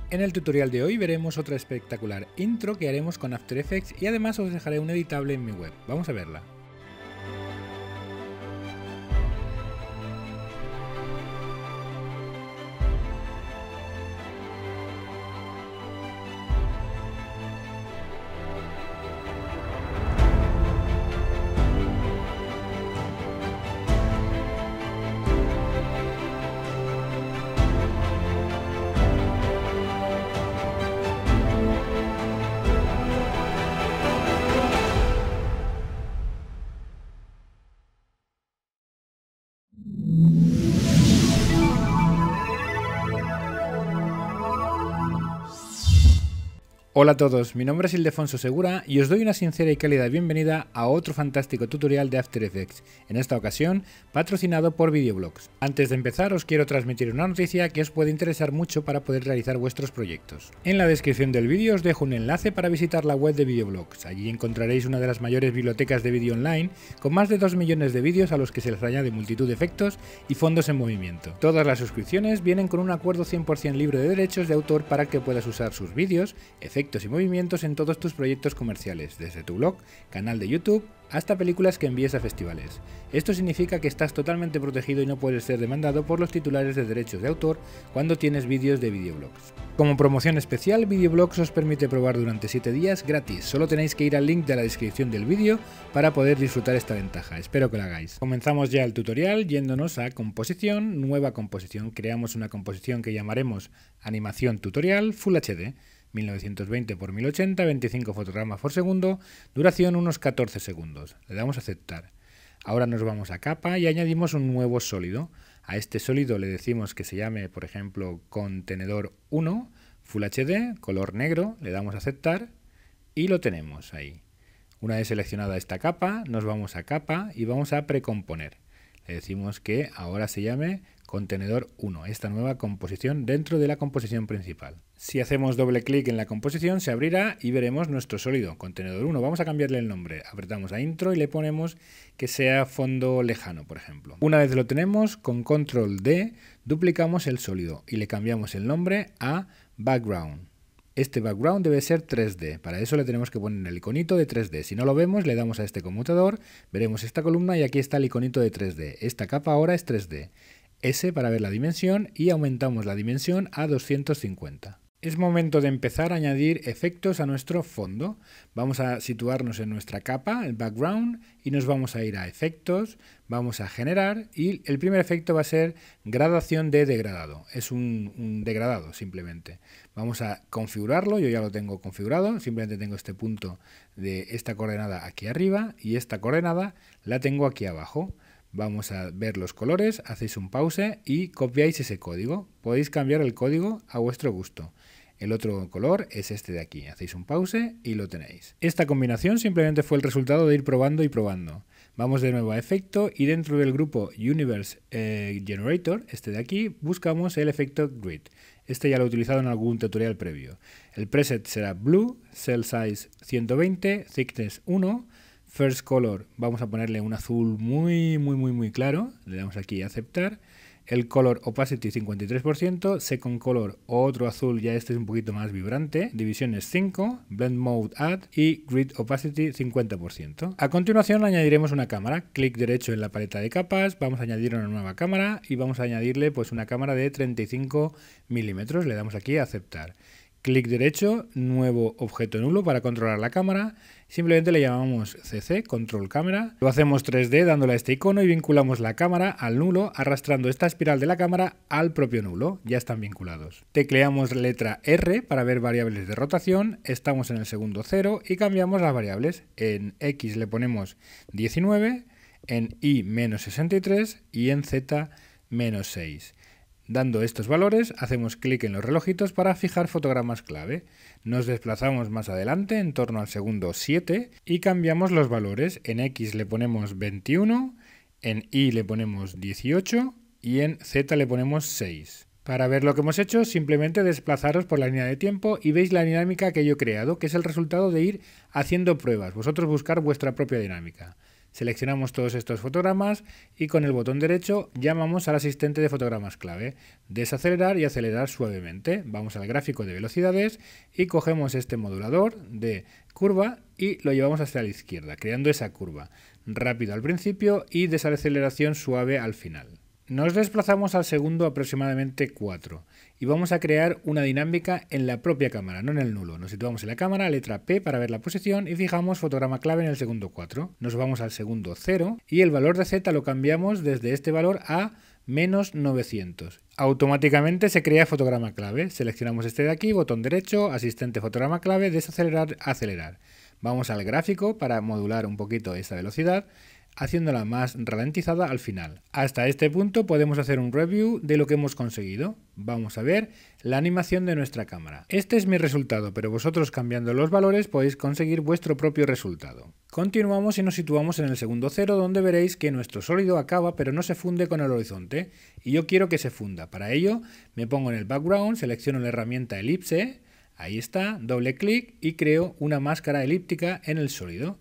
En el tutorial de hoy veremos otra espectacular intro que haremos con After Effects y además os dejaré un editable en mi web. Vamos a verla. Hola a todos, mi nombre es Ildefonso Segura y os doy una sincera y cálida bienvenida a otro fantástico tutorial de After Effects, en esta ocasión patrocinado por Videoblocks. Antes de empezar os quiero transmitir una noticia que os puede interesar mucho para poder realizar vuestros proyectos. En la descripción del vídeo os dejo un enlace para visitar la web de Videoblocks. Allí encontraréis una de las mayores bibliotecas de vídeo online con más de 2 millones de vídeos a los que se les añade multitud de efectos y fondos en movimiento. Todas las suscripciones vienen con un acuerdo 100% libre de derechos de autor para que puedas usar sus vídeos, efectos y movimientos en todos tus proyectos comerciales, desde tu blog, canal de YouTube, hasta películas que envíes a festivales. Esto significa que estás totalmente protegido y no puedes ser demandado por los titulares de derechos de autor cuando tienes vídeos de Videoblocks. Como promoción especial, Videoblocks os permite probar durante 7 días gratis. Solo tenéis que ir al link de la descripción del vídeo para poder disfrutar esta ventaja. Espero que lo hagáis. Comenzamos ya el tutorial yéndonos a composición, nueva composición. Creamos una composición que llamaremos animación tutorial Full HD. 1920 x 1080, 25 fotogramas por segundo, duración unos 14 segundos. Le damos a aceptar. Ahora nos vamos a capa y añadimos un nuevo sólido. A este sólido le decimos que se llame, por ejemplo, contenedor 1, Full HD, color negro, le damos a aceptar y lo tenemos ahí. Una vez seleccionada esta capa, nos vamos a capa y vamos a precomponer. Le decimos que ahora se llame contenedor 1, esta nueva composición dentro de la composición principal. Si hacemos doble clic en la composición se abrirá y veremos nuestro sólido, contenedor 1. Vamos a cambiarle el nombre, apretamos a intro y le ponemos que sea fondo lejano, por ejemplo. Una vez lo tenemos, con control D duplicamos el sólido y le cambiamos el nombre a background. Este background debe ser 3D, para eso le tenemos que poner el iconito de 3D. Si no lo vemos, le damos a este conmutador, veremos esta columna y aquí está el iconito de 3D. Esta capa ahora es 3D. S para ver la dimensión y aumentamos la dimensión a 250. Es momento de empezar a añadir efectos a nuestro fondo. Vamos a situarnos en nuestra capa, el background, y nos vamos a ir a efectos, vamos a generar y el primer efecto va a ser gradación de degradado. Es un degradado simplemente. Vamos a configurarlo, yo ya lo tengo configurado, simplemente tengo este punto de esta coordenada aquí arriba y esta coordenada la tengo aquí abajo. Vamos a ver los colores, hacéis un pause y copiáis ese código. Podéis cambiar el código a vuestro gusto. El otro color es este de aquí. Hacéis un pause y lo tenéis. Esta combinación simplemente fue el resultado de ir probando y probando. Vamos de nuevo a efecto y dentro del grupo Universe Generator, este de aquí, buscamos el efecto Grid. Este ya lo he utilizado en algún tutorial previo. El preset será Blue, Cell Size 120, Thickness 1, First Color, vamos a ponerle un azul muy claro, le damos aquí a aceptar. El Color Opacity 53%, Second Color otro azul, ya este es un poquito más vibrante, divisiones 5, Blend Mode Add y Grid Opacity 50%. A continuación añadiremos una cámara, clic derecho en la paleta de capas, vamos a añadir una nueva cámara y vamos a añadirle pues una cámara de 35 milímetros, le damos aquí a aceptar. Clic derecho, nuevo objeto nulo para controlar la cámara, simplemente le llamamos CC, Control Cámara, lo hacemos 3D dándole a este icono y vinculamos la cámara al nulo arrastrando esta espiral de la cámara al propio nulo, ya están vinculados. Tecleamos letra R para ver variables de rotación, estamos en el segundo 0 y cambiamos las variables, en X le ponemos 19, en Y menos 63 y en Z menos 6. Dando estos valores, hacemos clic en los relojitos para fijar fotogramas clave. Nos desplazamos más adelante, en torno al segundo 7, y cambiamos los valores. En X le ponemos 21, en Y le ponemos 18 y en Z le ponemos 6. Para ver lo que hemos hecho, simplemente desplazaros por la línea de tiempo y veis la dinámica que yo he creado, que es el resultado de ir haciendo pruebas. Vosotros buscar vuestra propia dinámica. Seleccionamos todos estos fotogramas y con el botón derecho llamamos al asistente de fotogramas clave. Desacelerar y acelerar suavemente. Vamos al gráfico de velocidades y cogemos este modulador de curva y lo llevamos hacia la izquierda, creando esa curva. Rápido al principio y desaceleración suave al final. Nos desplazamos al segundo aproximadamente 4 y vamos a crear una dinámica en la propia cámara, no en el nulo. Nos situamos en la cámara, letra P para ver la posición y fijamos fotograma clave en el segundo 4. Nos vamos al segundo 0 y el valor de Z lo cambiamos desde este valor a menos 900. Automáticamente se crea fotograma clave. Seleccionamos este de aquí, botón derecho, asistente fotograma clave, desacelerar, acelerar. Vamos al gráfico para modular un poquito esta velocidad, haciéndola más ralentizada al final. Hasta este punto podemos hacer un review de lo que hemos conseguido. Vamos a ver la animación de nuestra cámara. Este es mi resultado, pero vosotros cambiando los valores podéis conseguir vuestro propio resultado. Continuamos y nos situamos en el segundo 0, donde veréis que nuestro sólido acaba pero no se funde con el horizonte. Y yo quiero que se funda. Para ello me pongo en el background, selecciono la herramienta elipse, ahí está, doble clic y creo una máscara elíptica en el sólido.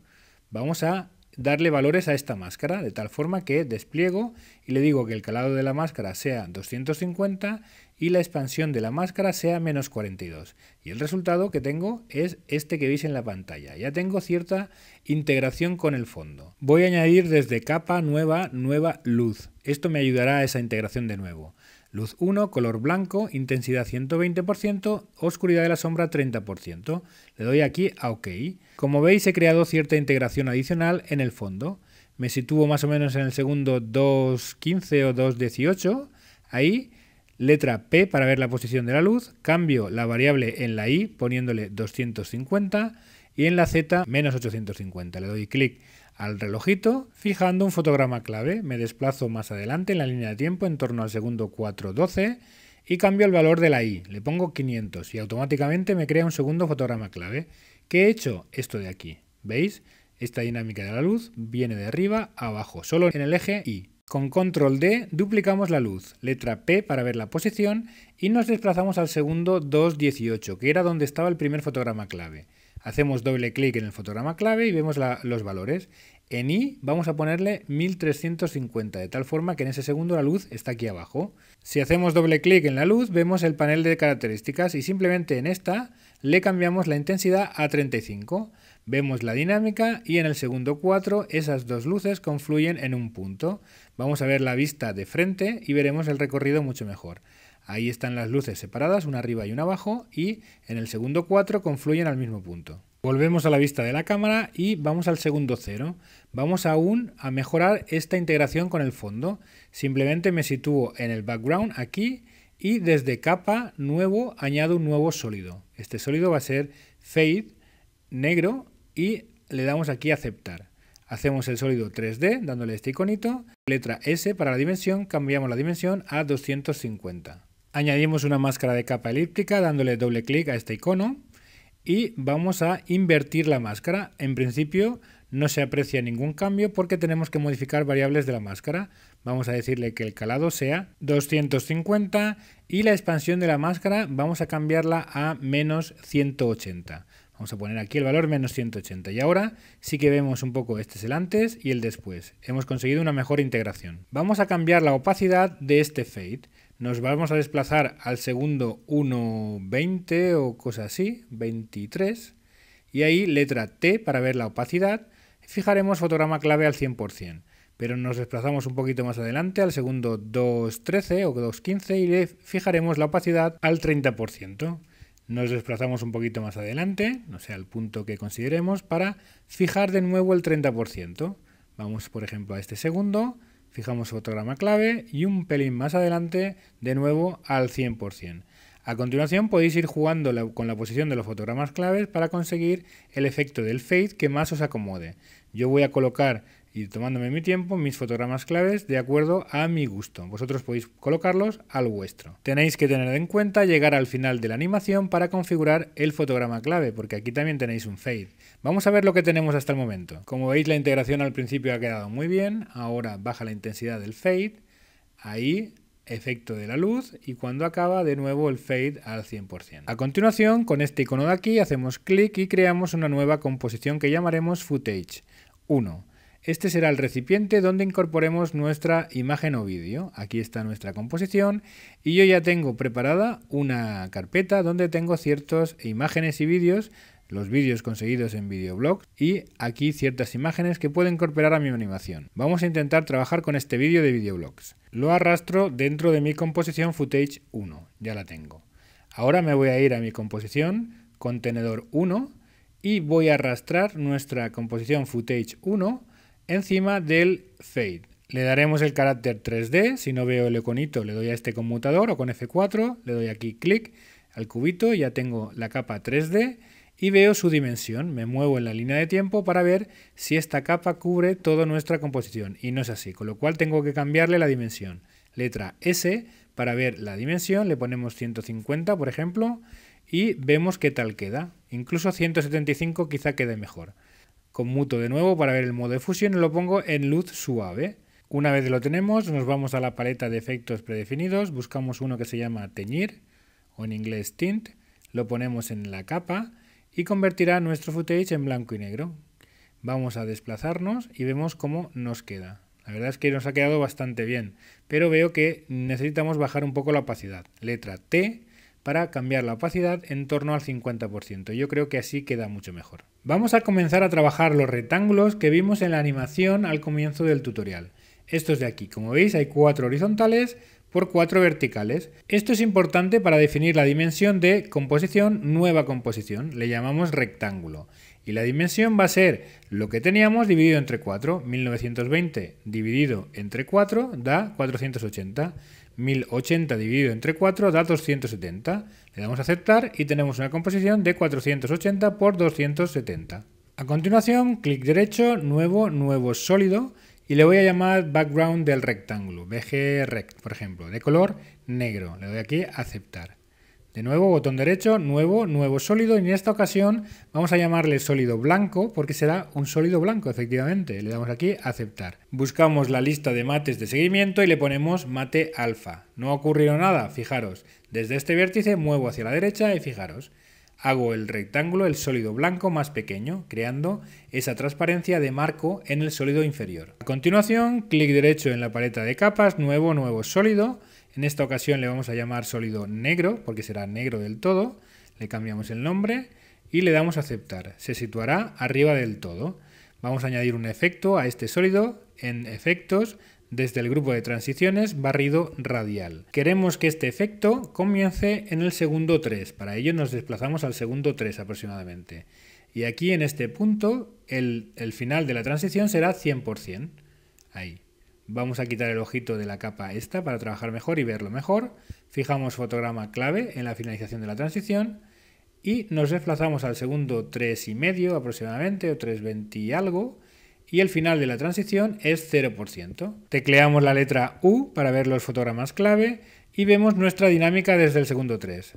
Vamos a darle valores a esta máscara, de tal forma que despliego y le digo que el calado de la máscara sea 250 y la expansión de la máscara sea menos 42. Y el resultado que tengo es este que veis en la pantalla. Ya tengo cierta integración con el fondo. Voy a añadir desde capa nueva luz. Esto me ayudará a esa integración de nuevo. Luz 1, color blanco, intensidad 120%, oscuridad de la sombra 30%. Le doy aquí a OK. Como veis he creado cierta integración adicional en el fondo. Me sitúo más o menos en el segundo 2.15 o 2.18. Ahí, letra P para ver la posición de la luz. Cambio la variable en la I poniéndole 250 y en la Z menos 850. Le doy clic al relojito, fijando un fotograma clave. Me desplazo más adelante en la línea de tiempo en torno al segundo 4.12 y cambio el valor de la I. Le pongo 500 y automáticamente me crea un segundo fotograma clave. ¿Qué he hecho? Esto de aquí. ¿Veis? Esta dinámica de la luz viene de arriba a abajo, solo en el eje Y. Con control D duplicamos la luz, letra P para ver la posición y nos desplazamos al segundo 2.18, que era donde estaba el primer fotograma clave. Hacemos doble clic en el fotograma clave y vemos los valores. En I vamos a ponerle 1350, de tal forma que en ese segundo la luz está aquí abajo. Si hacemos doble clic en la luz, vemos el panel de características y simplemente en esta le cambiamos la intensidad a 35. Vemos la dinámica y en el segundo 4 esas dos luces confluyen en un punto. Vamos a ver la vista de frente y veremos el recorrido mucho mejor. Ahí están las luces separadas, una arriba y una abajo, y en el segundo 4 confluyen al mismo punto. Volvemos a la vista de la cámara y vamos al segundo 0. Vamos aún a mejorar esta integración con el fondo. Simplemente me sitúo en el background aquí y desde capa nuevo añado un nuevo sólido. Este sólido va a ser fade negro y le damos aquí a aceptar. Hacemos el sólido 3D dándole este iconito. Letra S para la dimensión, cambiamos la dimensión a 250. Añadimos una máscara de capa elíptica dándole doble clic a este icono y vamos a invertir la máscara. En principio no se aprecia ningún cambio porque tenemos que modificar variables de la máscara. Vamos a decirle que el calado sea 250 y la expansión de la máscara vamos a cambiarla a menos 180. Vamos a poner aquí el valor menos 180 y ahora sí que vemos un poco este es el antes y el después. Hemos conseguido una mejor integración. Vamos a cambiar la opacidad de este fade. Nos vamos a desplazar al segundo 1.20 o cosa así, 23, y ahí letra T para ver la opacidad, fijaremos fotograma clave al 100%, pero nos desplazamos un poquito más adelante al segundo 2.13 o 2.15 y le fijaremos la opacidad al 30%. Nos desplazamos un poquito más adelante, no sé, al punto que consideremos, para fijar de nuevo el 30%. Vamos, por ejemplo, a este segundo. Fijamos fotograma clave y un pelín más adelante de nuevo al 100%. A continuación podéis ir jugando con la posición de los fotogramas claves para conseguir el efecto del fade que más os acomode. Yo voy a colocar, y tomándome mi tiempo, mis fotogramas claves de acuerdo a mi gusto. Vosotros podéis colocarlos al vuestro. Tenéis que tener en cuenta llegar al final de la animación para configurar el fotograma clave, porque aquí también tenéis un fade. Vamos a ver lo que tenemos hasta el momento. Como veis, la integración al principio ha quedado muy bien. Ahora baja la intensidad del fade. Ahí, efecto de la luz. Y cuando acaba, de nuevo el fade al 100%. A continuación, con este icono de aquí, hacemos clic y creamos una nueva composición que llamaremos Footage 1. Este será el recipiente donde incorporemos nuestra imagen o vídeo. Aquí está nuestra composición y yo ya tengo preparada una carpeta donde tengo ciertas imágenes y vídeos, los vídeos conseguidos en videoblog y aquí ciertas imágenes que puedo incorporar a mi animación. Vamos a intentar trabajar con este vídeo de videoblogs. Lo arrastro dentro de mi composición Footage 1, ya la tengo. Ahora me voy a ir a mi composición, contenedor 1, y voy a arrastrar nuestra composición Footage 1 encima del Fade. Le daremos el carácter 3D, si no veo el iconito le doy a este conmutador o con F4, le doy aquí clic al cubito, ya tengo la capa 3D y veo su dimensión. Me muevo en la línea de tiempo para ver si esta capa cubre toda nuestra composición y no es así, con lo cual tengo que cambiarle la dimensión. Letra S para ver la dimensión, le ponemos 150 por ejemplo y vemos qué tal queda. Incluso 175 quizá quede mejor. Conmuto de nuevo para ver el modo de fusión y lo pongo en luz suave. Una vez lo tenemos, nos vamos a la paleta de efectos predefinidos, buscamos uno que se llama teñir o en inglés tint, lo ponemos en la capa y convertirá nuestro footage en blanco y negro. Vamos a desplazarnos y vemos cómo nos queda. La verdad es que nos ha quedado bastante bien, pero veo que necesitamos bajar un poco la opacidad. Letra T para cambiar la opacidad en torno al 50%. Yo creo que así queda mucho mejor. Vamos a comenzar a trabajar los rectángulos que vimos en la animación al comienzo del tutorial. Estos de aquí, como veis, hay 4 horizontales por 4 verticales. Esto es importante para definir la dimensión de composición, nueva composición. Le llamamos rectángulo. Y la dimensión va a ser lo que teníamos dividido entre 4. 1920 dividido entre 4 da 480. 1080 dividido entre 4 da 270. Le damos a aceptar y tenemos una composición de 480 por 270. A continuación, clic derecho, nuevo sólido y le voy a llamar background del rectángulo, BGRect, por ejemplo, de color negro. Le doy aquí a aceptar. De nuevo, botón derecho, nuevo sólido, y en esta ocasión vamos a llamarle sólido blanco porque será un sólido blanco, efectivamente. Le damos aquí a aceptar. Buscamos la lista de mates de seguimiento y le ponemos mate alfa. No ha ocurrido nada, fijaros. Desde este vértice muevo hacia la derecha y fijaros. Hago el rectángulo, el sólido blanco más pequeño, creando esa transparencia de marco en el sólido inferior. A continuación, clic derecho en la paleta de capas, nuevo sólido. En esta ocasión le vamos a llamar sólido negro, porque será negro del todo. Le cambiamos el nombre y le damos a aceptar. Se situará arriba del todo. Vamos a añadir un efecto a este sólido en efectos, desde el grupo de transiciones, barrido radial. Queremos que este efecto comience en el segundo 3. Para ello nos desplazamos al segundo 3 aproximadamente. Y aquí en este punto el final de la transición será 100%. Ahí. Vamos a quitar el ojito de la capa esta para trabajar mejor y verlo mejor. Fijamos fotograma clave en la finalización de la transición y nos desplazamos al segundo 3,5 aproximadamente o 3,20 y algo. Y el final de la transición es 0%. Tecleamos la letra U para ver los fotogramas clave y vemos nuestra dinámica desde el segundo 3.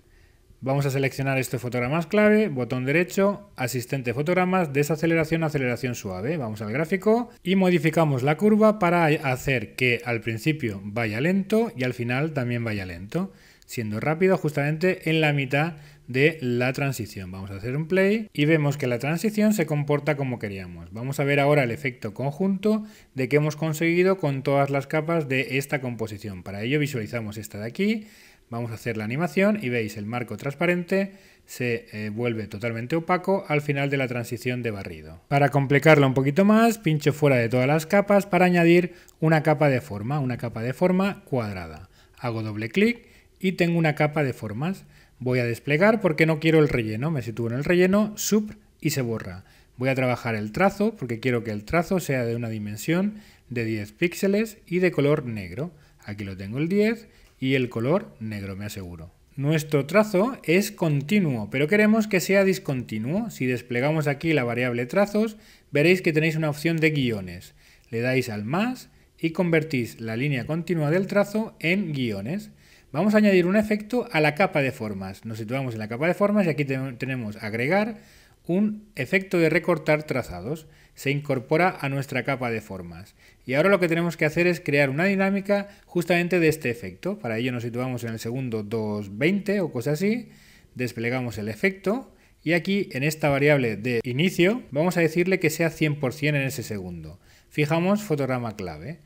Vamos a seleccionar estos fotogramas clave, botón derecho, asistente fotogramas, desaceleración, aceleración suave. Vamos al gráfico y modificamos la curva para hacer que al principio vaya lento y al final también vaya lento, siendo rápido justamente en la mitad de la transición. Vamos a hacer un play y vemos que la transición se comporta como queríamos. Vamos a ver ahora el efecto conjunto de que hemos conseguido con todas las capas de esta composición. Para ello visualizamos esta de aquí. Vamos a hacer la animación y veis el marco transparente se vuelve totalmente opaco al final de la transición de barrido. Para complicarlo un poquito más, pincho fuera de todas las capas para añadir una capa de forma cuadrada. Hago doble clic y tengo una capa de formas. Voy a desplegar porque no quiero el relleno, me sitúo en el relleno, sub y se borra. Voy a trabajar el trazo porque quiero que el trazo sea de una dimensión de 10 píxeles y de color negro. Aquí lo tengo el 10 y el color negro, me aseguro. Nuestro trazo es continuo, pero queremos que sea discontinuo. Si desplegamos aquí la variable trazos, veréis que tenéis una opción de guiones. Le dais al más y convertís la línea continua del trazo en guiones. Vamos a añadir un efecto a la capa de formas. Nos situamos en la capa de formas y aquí tenemos agregar un efecto de recortar trazados. Se incorpora a nuestra capa de formas. Y ahora lo que tenemos que hacer es crear una dinámica justamente de este efecto. Para ello nos situamos en el segundo 2,20 o cosa así. Desplegamos el efecto y aquí en esta variable de inicio vamos a decirle que sea 100% en ese segundo. fijamos fotograma clave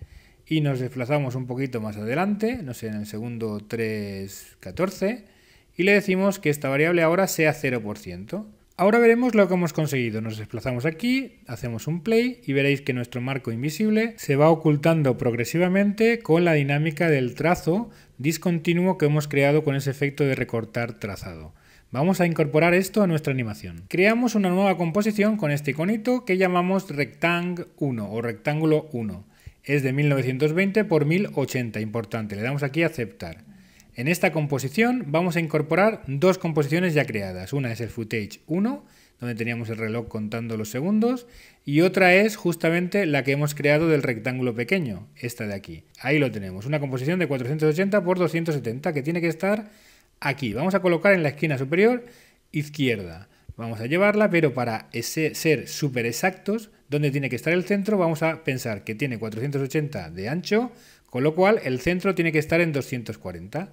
y nos desplazamos un poquito más adelante, no sé, en el segundo 3.14 y le decimos que esta variable ahora sea 0%. Ahora veremos lo que hemos conseguido. Nos desplazamos aquí, hacemos un play y veréis que nuestro marco invisible se va ocultando progresivamente con la dinámica del trazo discontinuo que hemos creado con ese efecto de recortar trazado. Vamos a incorporar esto a nuestra animación. Creamos una nueva composición con este iconito que llamamos Rectang 1 o Rectángulo 1. Es de 1920 por 1080, importante. Le damos aquí a aceptar. En esta composición vamos a incorporar dos composiciones ya creadas. Una es el footage 1, donde teníamos el reloj contando los segundos, y otra es justamente la que hemos creado del rectángulo pequeño, esta de aquí. Ahí lo tenemos, una composición de 480 por 270 que tiene que estar aquí. Vamos a colocar en la esquina superior izquierda. Vamos a llevarla, pero para ser súper exactos, donde tiene que estar el centro, vamos a pensar que tiene 480 de ancho, con lo cual el centro tiene que estar en 240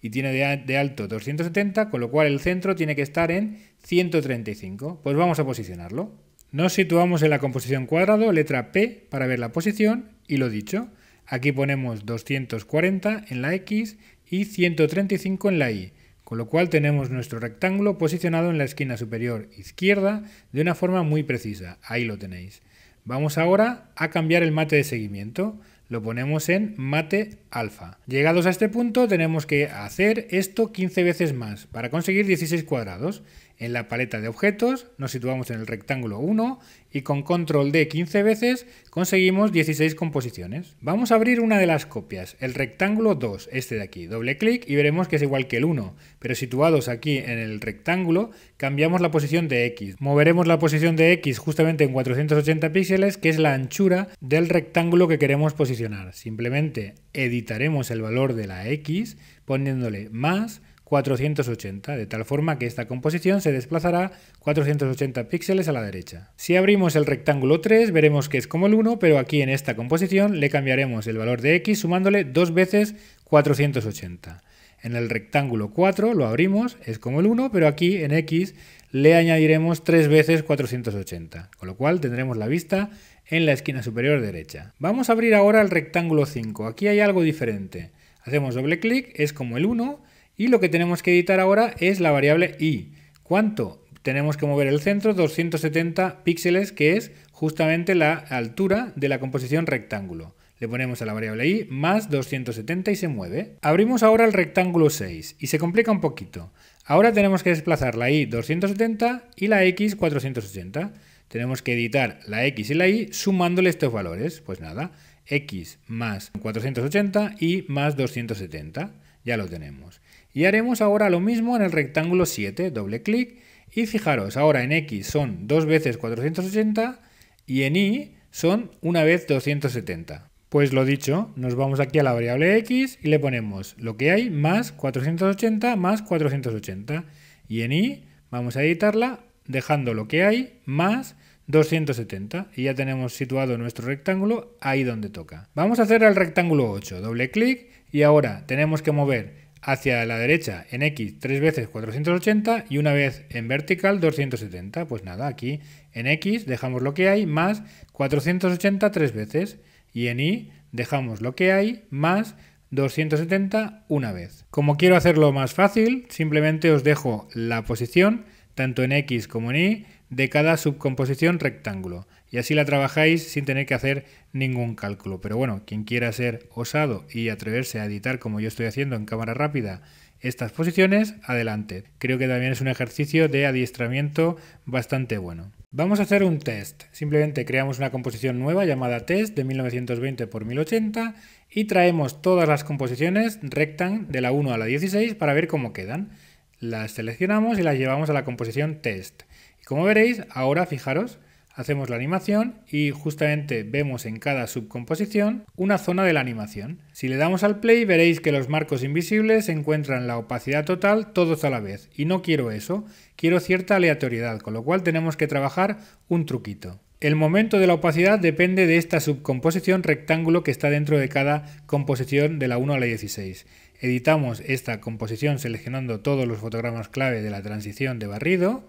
y tiene de alto 270, con lo cual el centro tiene que estar en 135. Pues vamos a posicionarlo. Nos situamos en la composición cuadrado, letra P para ver la posición y lo dicho. Aquí ponemos 240 en la X y 135 en la Y, con lo cual tenemos nuestro rectángulo posicionado en la esquina superior izquierda de una forma muy precisa. Ahí lo tenéis. Vamos ahora a cambiar el mate de seguimiento. Lo ponemos en mate alfa. Llegados a este punto tenemos que hacer esto 15 veces más para conseguir 16 cuadrados. En la paleta de objetos nos situamos en el rectángulo 1 y con control D 15 veces conseguimos 16 composiciones. Vamos a abrir una de las copias, el rectángulo 2, este de aquí. Doble clic y veremos que es igual que el 1, pero situados aquí en el rectángulo cambiamos la posición de X. Moveremos la posición de X justamente en 480 píxeles, que es la anchura del rectángulo que queremos posicionar. Simplemente editaremos el valor de la X poniéndole más 480, de tal forma que esta composición se desplazará 480 píxeles a la derecha. Si abrimos el rectángulo 3 veremos que es como el 1, pero aquí en esta composición le cambiaremos el valor de X sumándole 2 veces 480. En el rectángulo 4 lo abrimos, es como el 1, pero aquí en X le añadiremos 3 veces 480, con lo cual tendremos la vista en la esquina superior derecha. Vamos a abrir ahora el rectángulo 5. Aquí hay algo diferente. Hacemos doble clic, es como el 1, y lo que tenemos que editar ahora es la variable Y. ¿Cuánto? Tenemos que mover el centro 270 píxeles, que es justamente la altura de la composición rectángulo. Le ponemos a la variable Y más 270 y se mueve. Abrimos ahora el rectángulo 6 y se complica un poquito. Ahora tenemos que desplazar la Y 270 y la X 480. Tenemos que editar la X y la Y sumándole estos valores. Pues nada, X más 480 y más 270. Ya lo tenemos. Y haremos ahora lo mismo en el rectángulo 7, doble clic, y fijaros, ahora en X son 2 veces 480 y en Y son 1 vez 270. Pues lo dicho, nos vamos aquí a la variable X y le ponemos lo que hay más 480 más 480. Y en Y vamos a editarla dejando lo que hay más 270 y ya tenemos situado nuestro rectángulo ahí donde toca. Vamos a hacer el rectángulo 8, doble clic y ahora tenemos que mover hacia la derecha en X 3 veces 480 y una vez en vertical 270. Pues nada, aquí en X dejamos lo que hay más 480 3 veces y en Y dejamos lo que hay más 270 una vez. Como quiero hacerlo más fácil, simplemente os dejo la posición tanto en X como en Y de cada subcomposición rectángulo y así la trabajáis sin tener que hacer ningún cálculo. Pero bueno, quien quiera ser osado y atreverse a editar como yo estoy haciendo en cámara rápida estas posiciones, adelante. Creo que también es un ejercicio de adiestramiento bastante bueno. Vamos a hacer un test. Simplemente creamos una composición nueva llamada test de 1920 por 1080 y traemos todas las composiciones rectang de la 1 a la 16 para ver cómo quedan. Las seleccionamos y las llevamos a la composición test. Y como veréis, ahora fijaros, hacemos la animación y justamente vemos en cada subcomposición una zona de la animación. Si le damos al play veréis que los marcos invisibles encuentran la opacidad total todos a la vez. Y no quiero eso, quiero cierta aleatoriedad, con lo cual tenemos que trabajar un truquito. El momento de la opacidad depende de esta subcomposición rectángulo que está dentro de cada composición de la 1 a la 16. Editamos esta composición seleccionando todos los fotogramas clave de la transición de barrido.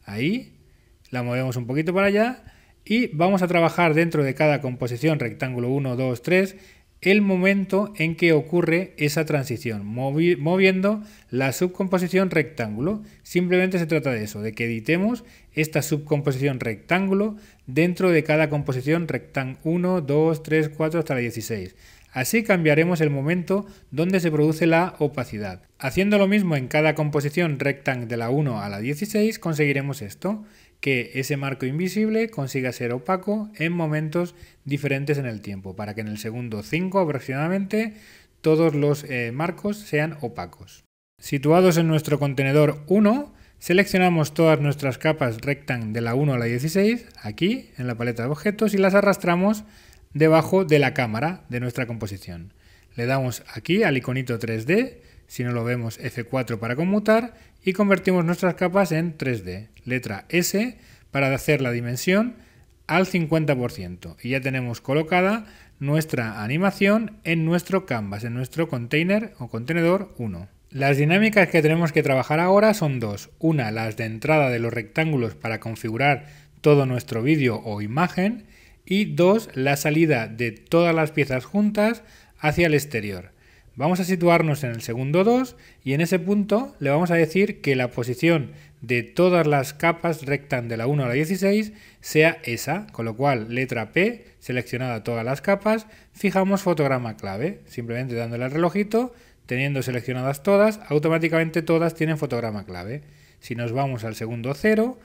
Ahí, la movemos un poquito para allá y vamos a trabajar dentro de cada composición rectángulo 1, 2, 3 el momento en que ocurre esa transición, moviendo la subcomposición rectángulo. Simplemente se trata de eso, de que editemos esta subcomposición rectángulo dentro de cada composición rectángulo 1, 2, 3, 4 hasta la 16. Así cambiaremos el momento donde se produce la opacidad. Haciendo lo mismo en cada composición rectángulo de la 1 a la 16 conseguiremos esto, que ese marco invisible consiga ser opaco en momentos diferentes en el tiempo, para que en el segundo 5 aproximadamente todos los marcos sean opacos. Situados en nuestro contenedor 1, seleccionamos todas nuestras capas rectángulo de la 1 a la 16, aquí en la paleta de objetos, y las arrastramos debajo de la cámara de nuestra composición. Le damos aquí al iconito 3D, si no lo vemos F4 para conmutar, y convertimos nuestras capas en 3D. Letra S para hacer la dimensión al 50%. Y ya tenemos colocada nuestra animación en nuestro canvas, en nuestro container o contenedor 1. Las dinámicas que tenemos que trabajar ahora son dos. Una, las de entrada de los rectángulos para configurar todo nuestro vídeo o imagen. Y dos, la salida de todas las piezas juntas hacia el exterior. Vamos a situarnos en el segundo 2 y en ese punto le vamos a decir que la posición de todas las capas rectángulo de la 1 a la 16 sea esa, con lo cual letra P, seleccionada todas las capas, fijamos fotograma clave, simplemente dándole al relojito, teniendo seleccionadas todas, automáticamente todas tienen fotograma clave. Si nos vamos al segundo 0,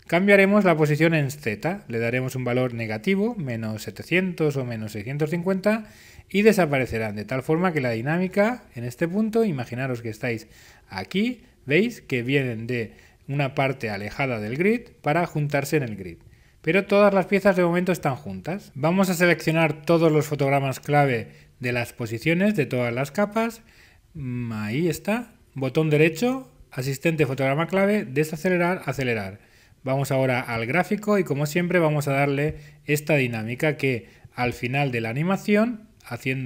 cambiaremos la posición en Z, le daremos un valor negativo, menos 700 o menos 650, y desaparecerán, de tal forma que la dinámica en este punto, imaginaros que estáis aquí, veis que vienen de una parte alejada del grid para juntarse en el grid. Pero todas las piezas de momento están juntas. Vamos a seleccionar todos los fotogramas clave de las posiciones de todas las capas. Ahí está, botón derecho, asistente fotograma clave, desacelerar, acelerar. Vamos ahora al gráfico y como siempre vamos a darle esta dinámica que al final de la animación,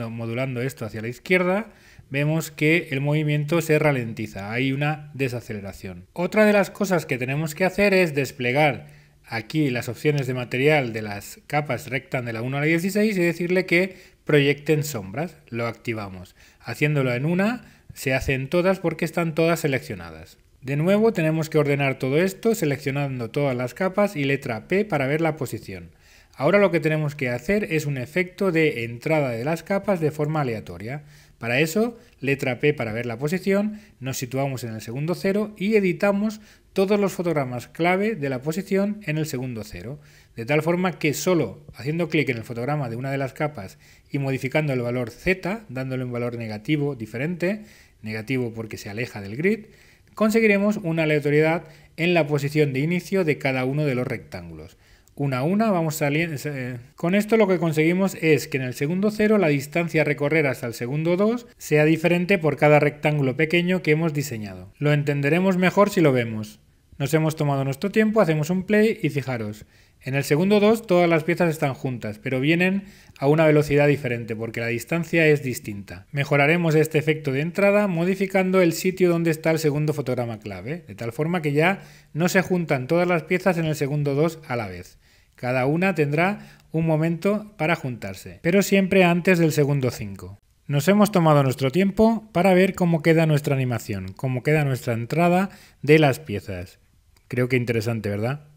modulando esto hacia la izquierda, vemos que el movimiento se ralentiza, hay una desaceleración. Otra de las cosas que tenemos que hacer es desplegar aquí las opciones de material de las capas rectángulo de la 1 a la 16 y decirle que proyecten sombras, lo activamos. Haciéndolo en una se hace en todas porque están todas seleccionadas. De nuevo tenemos que ordenar todo esto seleccionando todas las capas y letra P para ver la posición. Ahora lo que tenemos que hacer es un efecto de entrada de las capas de forma aleatoria. Para eso, letra P para ver la posición, nos situamos en el segundo 0 y editamos todos los fotogramas clave de la posición en el segundo 0. De tal forma que solo haciendo clic en el fotograma de una de las capas y modificando el valor Z, dándole un valor negativo diferente, negativo porque se aleja del grid, conseguiremos una aleatoriedad en la posición de inicio de cada uno de los rectángulos. Una a una vamos saliendo. Con esto lo que conseguimos es que en el segundo 0 la distancia a recorrer hasta el segundo 2 sea diferente por cada rectángulo pequeño que hemos diseñado. Lo entenderemos mejor si lo vemos. Nos hemos tomado nuestro tiempo, hacemos un play y fijaros, en el segundo 2 todas las piezas están juntas, pero vienen a una velocidad diferente porque la distancia es distinta. Mejoraremos este efecto de entrada modificando el sitio donde está el segundo fotograma clave, de tal forma que ya no se juntan todas las piezas en el segundo 2 a la vez. Cada una tendrá un momento para juntarse, pero siempre antes del segundo 5. Nos hemos tomado nuestro tiempo para ver cómo queda nuestra animación, cómo queda nuestra entrada de las piezas. Creo que interesante, ¿verdad?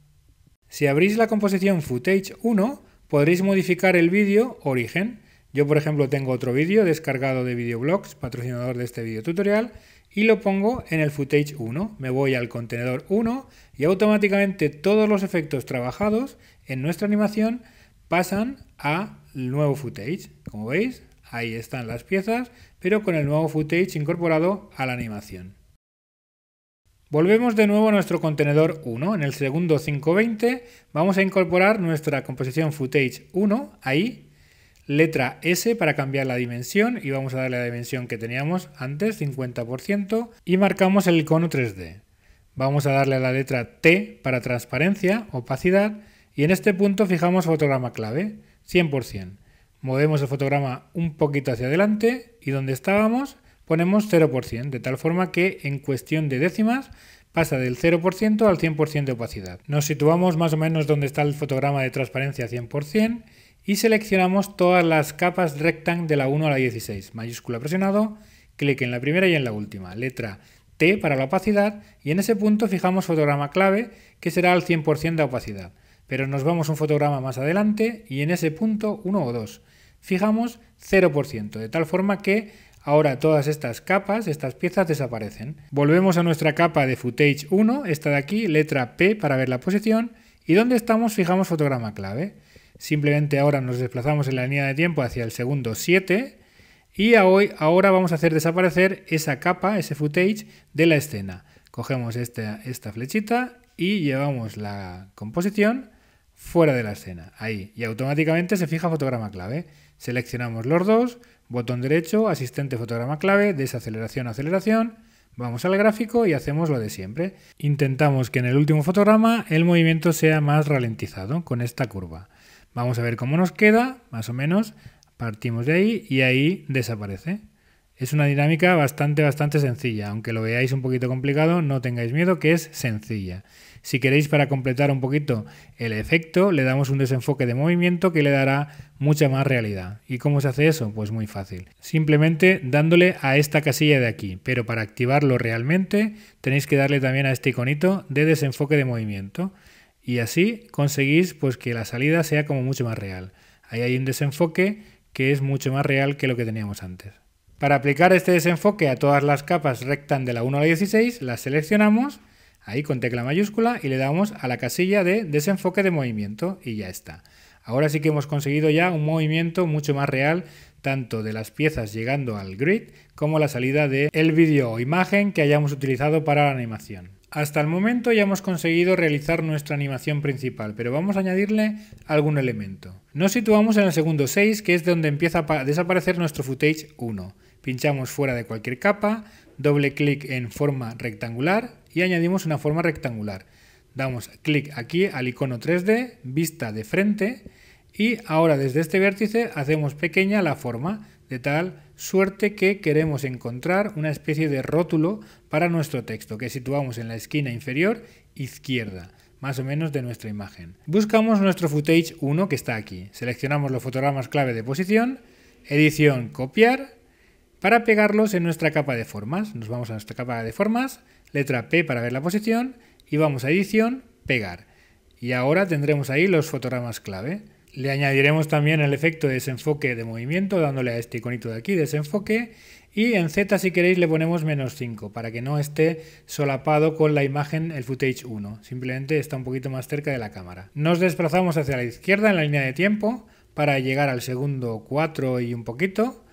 Si abrís la composición Footage 1, podréis modificar el vídeo origen. Yo, por ejemplo, tengo otro vídeo descargado de Videoblocks, patrocinador de este video tutorial, y lo pongo en el Footage 1. Me voy al contenedor 1 y automáticamente todos los efectos trabajados en nuestra animación pasan al nuevo footage. Como veis, ahí están las piezas, pero con el nuevo footage incorporado a la animación. Volvemos de nuevo a nuestro contenedor 1. En el segundo 520 vamos a incorporar nuestra composición Footage 1, ahí, letra S para cambiar la dimensión y vamos a darle la dimensión que teníamos antes, 50%, y marcamos el icono 3D. Vamos a darle a la letra T para transparencia, opacidad, y en este punto fijamos fotograma clave, 100%. Movemos el fotograma un poquito hacia adelante y donde estábamos ponemos 0%, de tal forma que en cuestión de décimas pasa del 0% al 100% de opacidad. Nos situamos más o menos donde está el fotograma de transparencia 100% y seleccionamos todas las capas rectang de la 1 a la 16. Mayúscula presionado, clic en la primera y en la última. Letra T para la opacidad y en ese punto fijamos fotograma clave que será al 100% de opacidad. Pero nos vamos un fotograma más adelante y en ese punto, 1 o 2, fijamos 0%, de tal forma que ahora todas estas capas, estas piezas desaparecen. Volvemos a nuestra capa de Footage 1, esta de aquí, letra P para ver la posición, y donde estamos fijamos fotograma clave. Simplemente ahora nos desplazamos en la línea de tiempo hacia el segundo 7 y ahora vamos a hacer desaparecer esa capa, ese footage de la escena. Cogemos esta flechita y llevamos la composición fuera de la escena, ahí, y automáticamente se fija fotograma clave. Seleccionamos los dos, botón derecho, asistente fotograma clave, desaceleración, aceleración, vamos al gráfico y hacemos lo de siempre. Intentamos que en el último fotograma el movimiento sea más ralentizado con esta curva. Vamos a ver cómo nos queda, más o menos, partimos de ahí y ahí desaparece. Es una dinámica bastante sencilla, aunque lo veáis un poquito complicado, no tengáis miedo que es sencilla. Si queréis para completar un poquito el efecto, le damos un desenfoque de movimiento que le dará mucha más realidad. ¿Y cómo se hace eso? Pues muy fácil. Simplemente dándole a esta casilla de aquí, pero para activarlo realmente tenéis que darle también a este iconito de desenfoque de movimiento. Y así conseguís pues que la salida sea como mucho más real. Ahí hay un desenfoque que es mucho más real que lo que teníamos antes. Para aplicar este desenfoque a todas las capas rectan de la 1 a la 16, las seleccionamos, ahí con tecla mayúscula, y le damos a la casilla de desenfoque de movimiento y ya está. Ahora sí que hemos conseguido ya un movimiento mucho más real, tanto de las piezas llegando al grid como la salida del vídeo o imagen que hayamos utilizado para la animación. Hasta el momento ya hemos conseguido realizar nuestra animación principal, pero vamos a añadirle algún elemento. Nos situamos en el segundo 6, que es donde empieza a desaparecer nuestro footage 1. Pinchamos fuera de cualquier capa, doble clic en forma rectangular y añadimos una forma rectangular. Damos clic aquí al icono 3D, vista de frente, y ahora desde este vértice hacemos pequeña la forma, de tal suerte que queremos encontrar una especie de rótulo para nuestro texto que situamos en la esquina inferior izquierda, más o menos de nuestra imagen. Buscamos nuestro footage 1 que está aquí, seleccionamos los fotogramas clave de posición, edición, copiar, para pegarlos en nuestra capa de formas. Nos vamos a nuestra capa de formas, letra P para ver la posición y vamos a edición, pegar. Y ahora tendremos ahí los fotogramas clave. Le añadiremos también el efecto de desenfoque de movimiento dándole a este iconito de aquí, desenfoque, y en Z si queréis le ponemos -5 para que no esté solapado con la imagen el footage 1, simplemente está un poquito más cerca de la cámara. Nos desplazamos hacia la izquierda en la línea de tiempo para llegar al segundo 4 y un poquito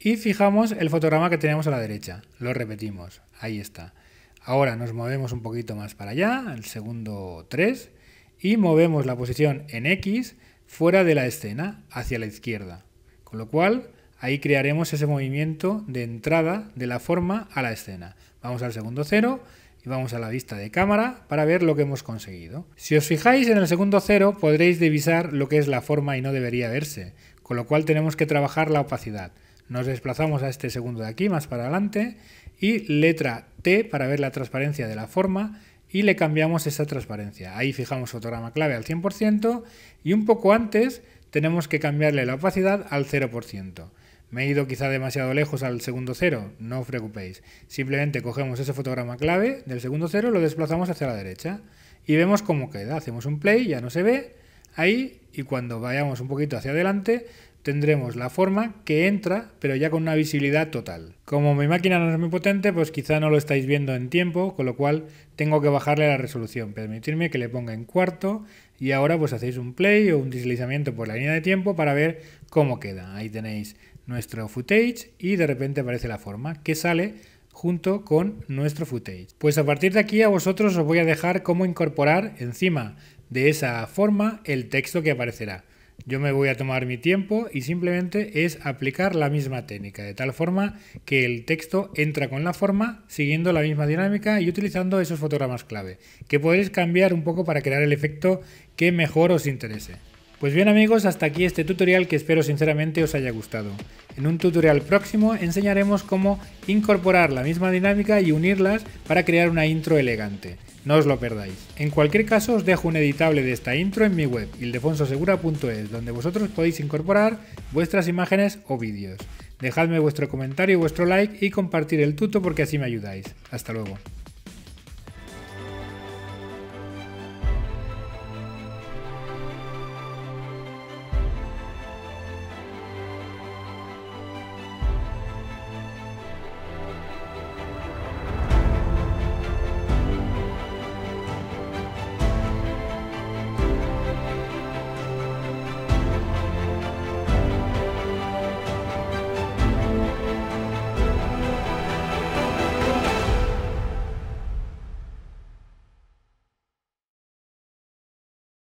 y fijamos el fotograma que teníamos a la derecha, lo repetimos, ahí está. Ahora nos movemos un poquito más para allá, al segundo 3, y movemos la posición en X fuera de la escena, hacia la izquierda. Con lo cual, ahí crearemos ese movimiento de entrada de la forma a la escena. Vamos al segundo 0 y vamos a la vista de cámara para ver lo que hemos conseguido. Si os fijáis en el segundo 0 podréis divisar lo que es la forma y no debería verse, con lo cual tenemos que trabajar la opacidad. Nos desplazamos a este segundo de aquí, más para adelante, y letra T para ver la transparencia de la forma, y le cambiamos esa transparencia. Ahí fijamos fotograma clave al 100% y un poco antes tenemos que cambiarle la opacidad al 0%. Me he ido quizá demasiado lejos al segundo 0, no os preocupéis. Simplemente cogemos ese fotograma clave del segundo 0, lo desplazamos hacia la derecha y vemos cómo queda. Hacemos un play, ya no se ve ahí, y cuando vayamos un poquito hacia adelante tendremos la forma que entra, pero ya con una visibilidad total. Como mi máquina no es muy potente, pues quizá no lo estáis viendo en tiempo, con lo cual tengo que bajarle la resolución. Permitirme que le ponga en cuarto y ahora pues hacéis un play o un deslizamiento por la línea de tiempo para ver cómo queda. Ahí tenéis nuestro footage y de repente aparece la forma que sale junto con nuestro footage. Pues a partir de aquí a vosotros os voy a dejar cómo incorporar encima de esa forma el texto que aparecerá. Yo me voy a tomar mi tiempo y simplemente es aplicar la misma técnica, de tal forma que el texto entra con la forma siguiendo la misma dinámica y utilizando esos fotogramas clave, que podréis cambiar un poco para crear el efecto que mejor os interese. Pues bien amigos, hasta aquí este tutorial que espero sinceramente os haya gustado. En un tutorial próximo enseñaremos cómo incorporar la misma dinámica y unirlas para crear una intro elegante. No os lo perdáis. En cualquier caso os dejo un editable de esta intro en mi web, ildefonsosegura.es, donde vosotros podéis incorporar vuestras imágenes o vídeos. Dejadme vuestro comentario y vuestro like y compartir el tuto porque así me ayudáis. Hasta luego.